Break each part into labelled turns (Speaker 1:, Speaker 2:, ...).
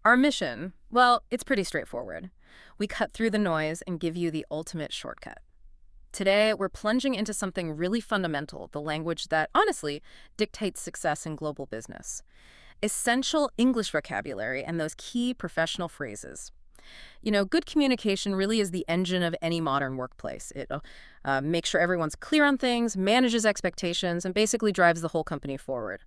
Speaker 1: Our mission, well, it's pretty straightforward. We cut through the noise and give you the ultimate shortcut. Today, we're plunging into something really fundamental, the language that, honestly, dictates success in global business. Essential English vocabulary and those key professional phrases. Good communication really is the engine of any modern workplace. It makes sure everyone's clear on things, manages expectations, and basically drives the whole company forward.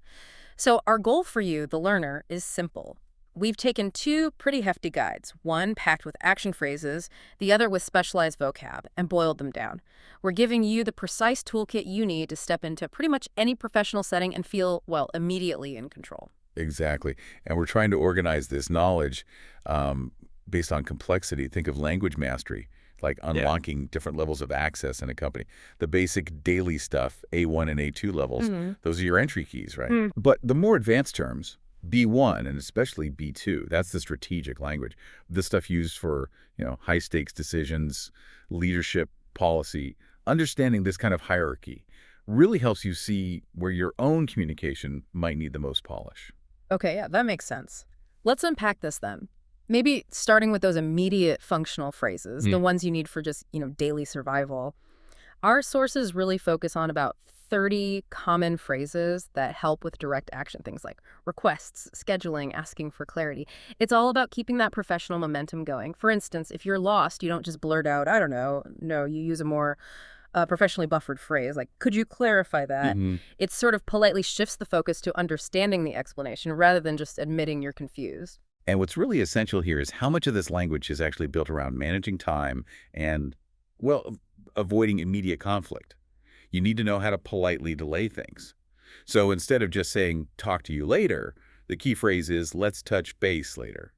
Speaker 1: So our goal for you, the learner, is simple. We've taken two pretty hefty guides, one packed with action phrases, the other with specialized vocab, and boiled them down. We're giving you the precise toolkit you need to step into pretty much any professional setting and feel, well, immediately in control.
Speaker 2: Exactly. And we're trying to organize this knowledge um, based on complexity. Think of language mastery, like
Speaker 3: Yeah.
Speaker 2: unlocking different levels of access in a company. The basic daily stuff, A1 and A2 levels, those are your entry keys, right?
Speaker 1: Mm.
Speaker 2: But the more advanced terms, B1 and especially B2, that's the strategic language. This stuff used for, high stakes decisions, leadership, policy. Understanding this kind of hierarchy really helps you see where your own communication might need the most polish.
Speaker 1: Okay, yeah, that makes sense. Let's unpack this then. Maybe starting with those immediate functional phrases, the ones you need for just, daily survival. Our sources really focus on about 30 common phrases that help with direct action, things like requests, scheduling, asking for clarity. It's all about keeping that professional momentum going. For instance, if you're lost, you don't just blurt out, I don't know. No, you use a more professionally buffered phrase, like, could you clarify that?
Speaker 2: hmm
Speaker 1: It sort of politely shifts the focus to understanding the explanation rather than just admitting you're confused.
Speaker 2: And what's really essential here is how much of this language is actually built around managing time and, well, avoiding immediate conflict. You need to know how to politely delay things. So instead of just saying, talk to you later, the key phrase is, let's touch base later.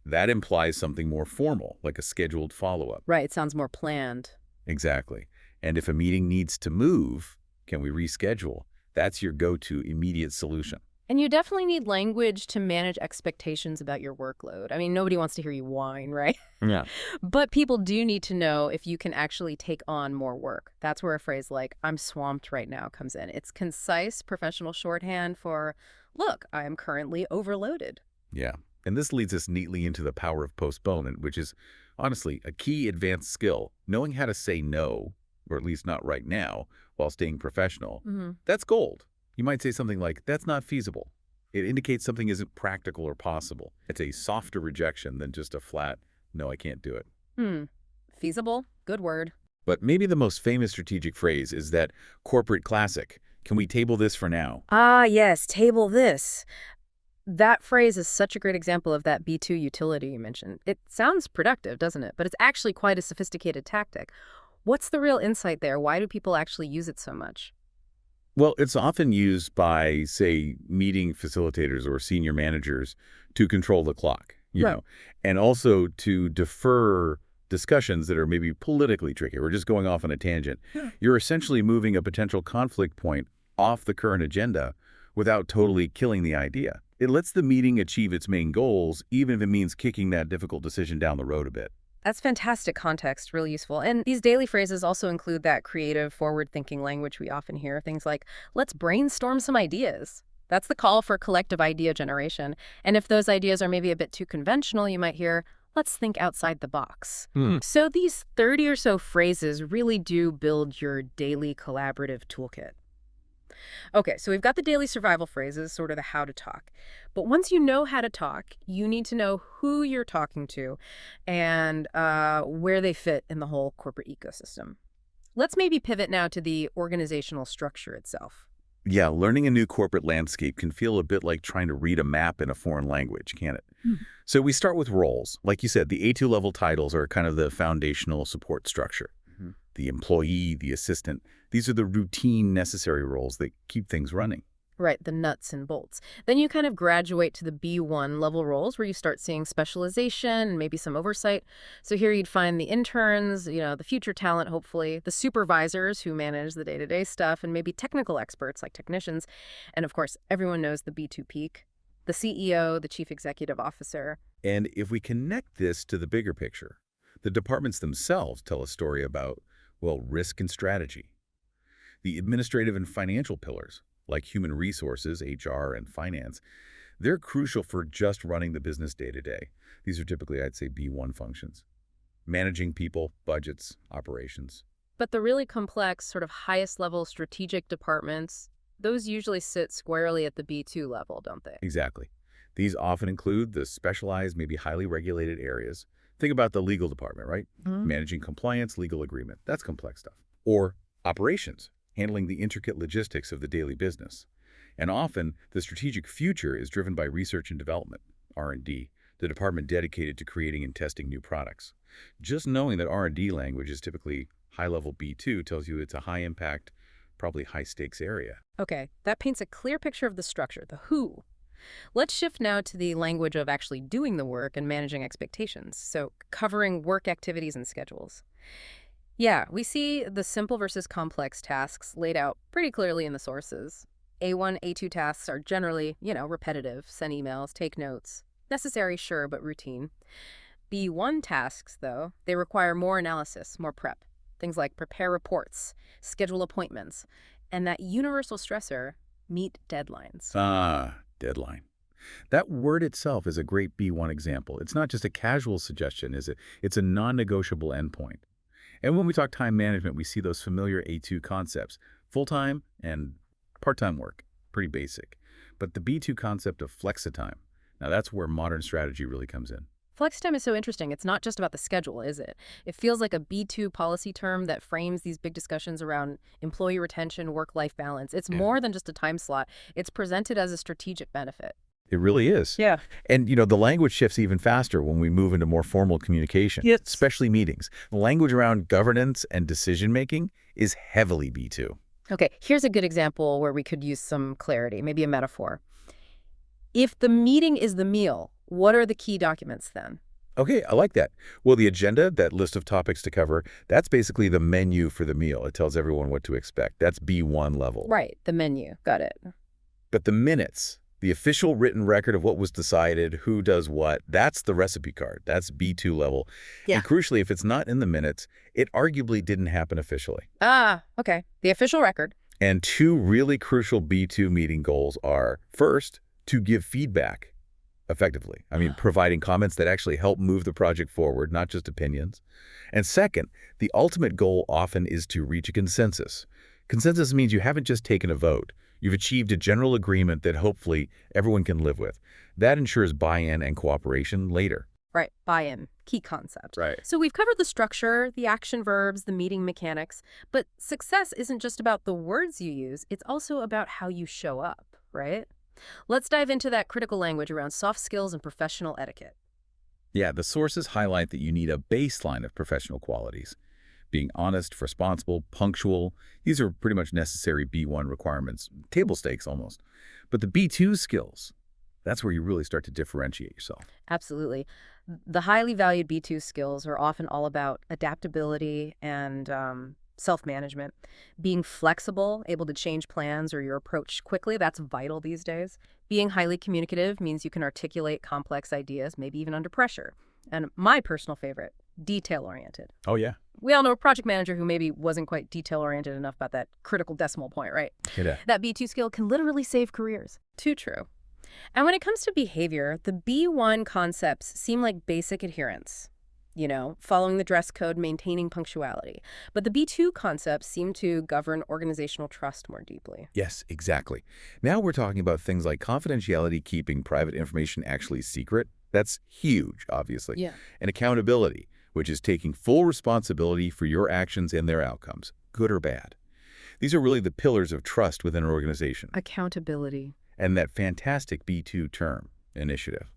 Speaker 2: That implies something more formal, like a scheduled follow-up.
Speaker 1: Right, it sounds more planned.
Speaker 2: Exactly. And if a meeting needs to move, can we reschedule? That's your go-to immediate solution.
Speaker 1: And you definitely need language to manage expectations about your workload. I mean, nobody wants to hear you whine, right?
Speaker 3: Yeah.
Speaker 1: But people do need to know if you can actually take on more work. That's where a phrase like, I'm swamped right now comes in. It's concise, professional shorthand for, look, I am currently overloaded.
Speaker 2: Yeah. And this leads us neatly into the power of postponement, which is honestly a key advanced skill. Knowing how to say no, or at least not right now, while staying professional, that's gold. You might say something like, that's not feasible. It indicates something isn't practical or possible. It's a softer rejection than just a flat, no, I can't do it.
Speaker 1: Hmm. Feasible? Good word.
Speaker 2: But maybe the most famous strategic phrase is that corporate classic, can we table this for now?
Speaker 1: Ah, yes, table this. That phrase is such a great example of that B2 utility you mentioned. It sounds productive, doesn't it? But it's actually quite a sophisticated tactic. What's the real insight there? Why do people actually use it so much?
Speaker 2: Well, it's often used by, say, meeting facilitators or senior managers to control the clock,
Speaker 1: Right.
Speaker 2: and also to defer discussions that are maybe politically tricky or just going off on a tangent.
Speaker 1: Yeah.
Speaker 2: You're essentially moving a potential conflict point off the current agenda without totally killing the idea. It lets the meeting achieve its main goals, even if it means kicking that difficult decision down the road a bit.
Speaker 1: That's fantastic context, really useful. And these daily phrases also include that creative, forward-thinking language we often hear, things like, let's brainstorm some ideas. That's the call for collective idea generation. And if those ideas are maybe a bit too conventional, you might hear, let's think outside the box. So these 30 or so phrases really do build your daily collaborative toolkit. Okay, so we've got the daily survival phrases, sort of the how to talk. But once you know how to talk, you need to know who you're talking to and where they fit in the whole corporate ecosystem. Let's maybe pivot now to the organizational structure itself.
Speaker 2: Yeah, learning a new corporate landscape can feel a bit like trying to read a map in a foreign language, can't it?
Speaker 1: Hmm.
Speaker 2: So we start with roles. Like you said, the A2 level titles are kind of the foundational support structure. The employee, the assistant, these are the routine necessary roles that keep things running.
Speaker 1: Right, the nuts and bolts. Then you kind of graduate to the B1 level roles where you start seeing specialization and maybe some oversight. So here you'd find the interns, the future talent, hopefully, the supervisors who manage the day-to-day stuff, and maybe technical experts like technicians. And of course, everyone knows the B2 peak, the CEO, the chief executive officer.
Speaker 2: And if we connect this to the bigger picture, the departments themselves tell a story about, well, risk and strategy. The administrative and financial pillars, like human resources, HR, and finance, They're crucial for just running the business day to day. These are typically, I'd say, B1 functions. Managing people, budgets, operations.
Speaker 1: But the really complex, sort of highest level strategic departments, those usually sit squarely at the B2 level, don't they?
Speaker 2: Exactly. These often include the specialized, maybe highly regulated areas. Think about the legal department, right?
Speaker 1: Mhm.
Speaker 2: Managing compliance, legal agreement. That's complex stuff. Or operations, handling the intricate logistics of the daily business. And often, the strategic future is driven by research and development, R&D, the department dedicated to creating and testing new products. Just knowing that R&D language is typically high-level B2 tells you it's a high-impact, probably high-stakes area.
Speaker 1: Okay, that paints a clear picture of the structure, the who. Let's shift now to the language of actually doing the work and managing expectations, so covering work activities and schedules. Yeah, we see the simple versus complex tasks laid out pretty clearly in the sources. A1, A2 tasks are generally, repetitive, send emails, take notes. Necessary, sure, but routine. B1 tasks, though, they require more analysis, more prep. Things like prepare reports, schedule appointments, and that universal stressor, meet deadlines.
Speaker 2: Ah, deadline. That word itself is a great B1 example. It's not just a casual suggestion, is it? It's a non-negotiable endpoint. And when we talk time management, we see those familiar A2 concepts, full-time and part-time work, pretty basic. But the B2 concept of flexitime, now that's where modern strategy really comes in.
Speaker 1: Flex time is so interesting. It's not just about the schedule, is it? It feels like a B2 policy term that frames these big discussions around employee retention, work-life balance. It's
Speaker 2: Yeah.
Speaker 1: more than just a time slot. It's presented as a strategic benefit.
Speaker 2: It really is.
Speaker 1: Yeah.
Speaker 2: And, the language shifts even faster when we move into more formal communication,
Speaker 1: Yes.
Speaker 2: especially meetings. The language around governance and decision-making is heavily B2.
Speaker 1: Okay, here's a good example where we could use some clarity, maybe a metaphor. If the meeting is the meal, what are the key documents then?
Speaker 2: Okay, I like that. Well, the agenda, that list of topics to cover, that's basically the menu for the meal. It tells everyone what to expect. That's B1 level.
Speaker 1: Right, the menu. Got it.
Speaker 2: But the minutes, the official written record of what was decided, who does what, that's the recipe card. That's B2 level.
Speaker 1: Yeah.
Speaker 2: And crucially, if it's not in the minutes, it arguably didn't happen officially.
Speaker 1: Ah, okay. The official record.
Speaker 2: And two really crucial B2 meeting goals are, first, to give feedback effectively. I mean, providing comments that actually help move the project forward, not just opinions. And second, the ultimate goal often is to reach a consensus. Consensus means you haven't just taken a vote. You've achieved a general agreement that hopefully everyone can live with. That ensures buy-in and cooperation later.
Speaker 1: Right, buy-in. Key concept.
Speaker 2: Right.
Speaker 1: So we've covered the structure, the action verbs, the meeting mechanics, but success isn't just about the words you use, it's also about how you show up, right? Let's dive into that critical language around soft skills and professional etiquette.
Speaker 2: Yeah, the sources highlight that you need a baseline of professional qualities. Being honest, responsible, punctual, these are pretty much necessary B1 requirements, table stakes almost. But the B2 skills, that's where you really start to differentiate yourself.
Speaker 1: Absolutely. The highly valued B2 skills are often all about adaptability and self-management. Being flexible, able to change plans or your approach quickly, that's vital these days. Being highly communicative means you can articulate complex ideas, maybe even under pressure. And my personal favorite, detail-oriented.
Speaker 2: Oh, yeah.
Speaker 1: We all know a project manager who maybe wasn't quite detail-oriented enough about that critical decimal point, right?
Speaker 2: Yeah.
Speaker 1: That B2 skill can literally save careers. Too true. And when it comes to behavior, the B1 concepts seem like basic adherence. Following the dress code, maintaining punctuality. But the B2 concepts seem to govern organizational trust more deeply.
Speaker 2: Yes, exactly. Now we're talking about things like confidentiality, keeping private information actually secret. That's huge, obviously.
Speaker 1: Yeah.
Speaker 2: And accountability, which is taking full responsibility for your actions and their outcomes, good or bad. These are really the pillars of trust within an organization.
Speaker 1: Accountability.
Speaker 2: And that fantastic B2 term, initiative.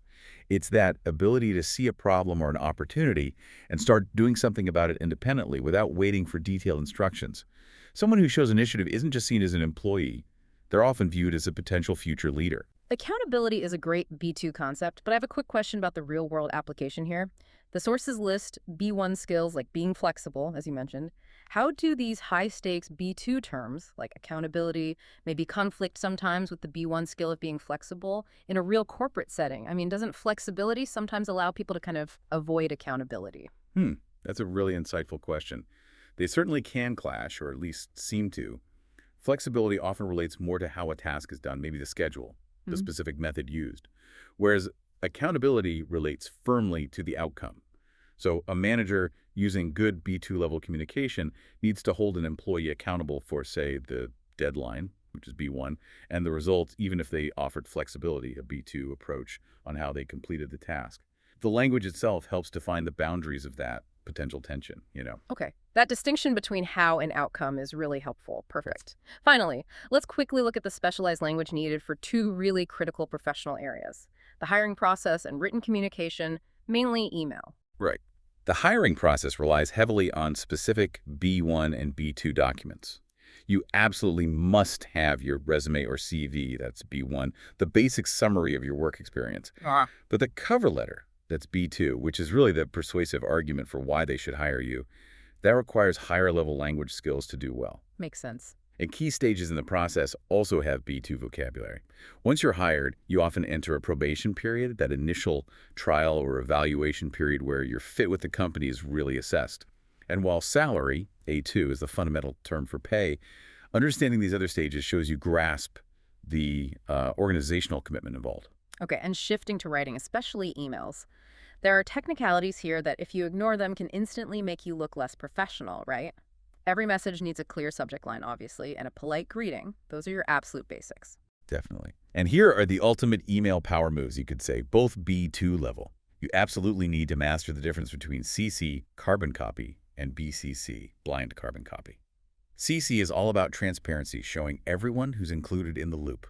Speaker 2: It's that ability to see a problem or an opportunity and start doing something about it independently without waiting for detailed instructions. Someone who shows initiative isn't just seen as an employee. They're often viewed as a potential future leader.
Speaker 1: Accountability is a great B2 concept, but I have a quick question about the real-world application here. The sources list B1 skills like being flexible, as you mentioned. How do these high-stakes B2 terms, like accountability, maybe conflict sometimes with the B1 skill of being flexible in a real corporate setting? I mean, doesn't flexibility sometimes allow people to kind of avoid accountability?
Speaker 2: That's a really insightful question. They certainly can clash, or at least seem to. Flexibility often relates more to how a task is done, maybe the schedule, the specific method used. whereas accountability relates firmly to the outcome. So a manager using good B2 level communication needs to hold an employee accountable for, say, the deadline, which is B1, and the results, even if they offered flexibility, a B2 approach on how they completed the task. The language itself helps define the boundaries of that potential tension.
Speaker 1: Okay, that distinction between how and outcome is really helpful. Perfect. Finally, let's quickly look at the specialized language needed for two really critical professional areas: the hiring process and written communication, mainly email.
Speaker 2: Right. The hiring process relies heavily on specific B1 and B2 documents. You absolutely must have your resume or CV, that's B1, the basic summary of your work experience. But the cover letter, that's B2, which is really the persuasive argument for why they should hire you, that requires higher level language skills to do well.
Speaker 1: Makes sense.
Speaker 2: And key stages in the process also have B2 vocabulary. Once you're hired, you often enter a probation period, that initial trial or evaluation period where your fit with the company is really assessed. And while salary, A2, is the fundamental term for pay, understanding these other stages shows you grasp the organizational commitment involved.
Speaker 1: Okay, and shifting to writing, especially emails. There are technicalities here that, if you ignore them, can instantly make you look less professional, right? Every message needs a clear subject line, obviously, and a polite greeting. Those are your absolute basics.
Speaker 2: Definitely. And here are the ultimate email power moves, you could say, both B2 level. You absolutely need to master the difference between CC, carbon copy, and BCC, blind carbon copy. CC is all about transparency, showing everyone who's included in the loop.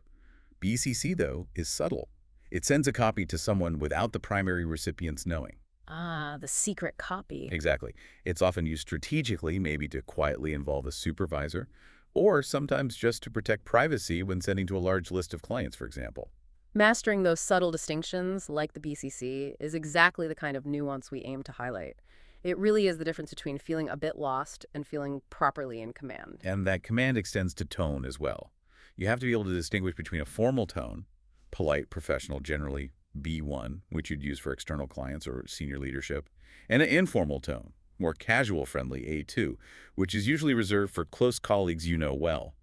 Speaker 2: BCC, though, is subtle. It sends a copy to someone without the primary recipients knowing.
Speaker 1: Ah, the secret copy.
Speaker 2: Exactly. It's often used strategically, maybe to quietly involve a supervisor, or sometimes just to protect privacy when sending to a large list of clients, for example.
Speaker 1: Mastering those subtle distinctions, like the BCC, is exactly the kind of nuance we aim to highlight. It really is the difference between feeling a bit lost and feeling properly in command.
Speaker 2: And that command extends to tone as well. You have to be able to distinguish between a formal tone, polite, professional, generally B1, which you'd use for external clients or senior leadership, and an informal tone, more casual friendly A2, which is usually reserved for close colleagues you know well.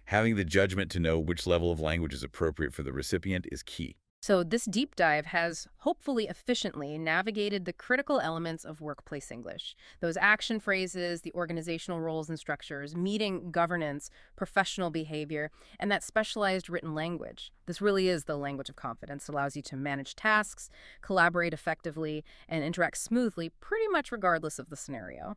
Speaker 2: Having the judgment to know which level of language is appropriate for the recipient is key.
Speaker 1: So this deep dive has hopefully efficiently navigated the critical elements of workplace English. Those action phrases, the organizational roles and structures, meeting governance, professional behavior, and that specialized written language. This really is the language of confidence. It allows you to manage tasks, collaborate effectively, and interact smoothly, pretty much regardless of the scenario.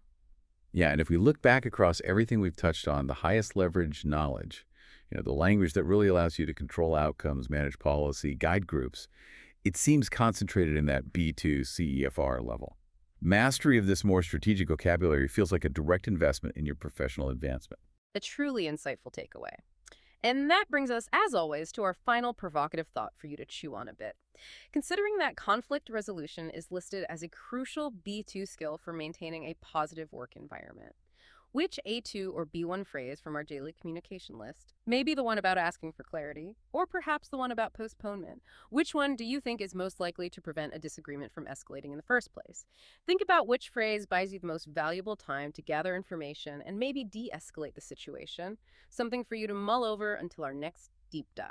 Speaker 2: Yeah, and if we look back across everything we've touched on, the highest leverage knowledge, the language that really allows you to control outcomes, manage policy, guide groups, it seems concentrated in that B2 CEFR level. Mastery of this more strategic vocabulary feels like a direct investment in your professional advancement.
Speaker 1: A truly insightful takeaway. And that brings us, as always, to our final provocative thought for you to chew on a bit. Considering that conflict resolution is listed as a crucial B2 skill for maintaining a positive work environment, which A2 or B1 phrase from our daily communication list may be the one about asking for clarity, or perhaps the one about postponement? Which one do you think is most likely to prevent a disagreement from escalating in the first place? Think about which phrase buys you the most valuable time to gather information and maybe de-escalate the situation. Something for you to mull over until our next deep dive.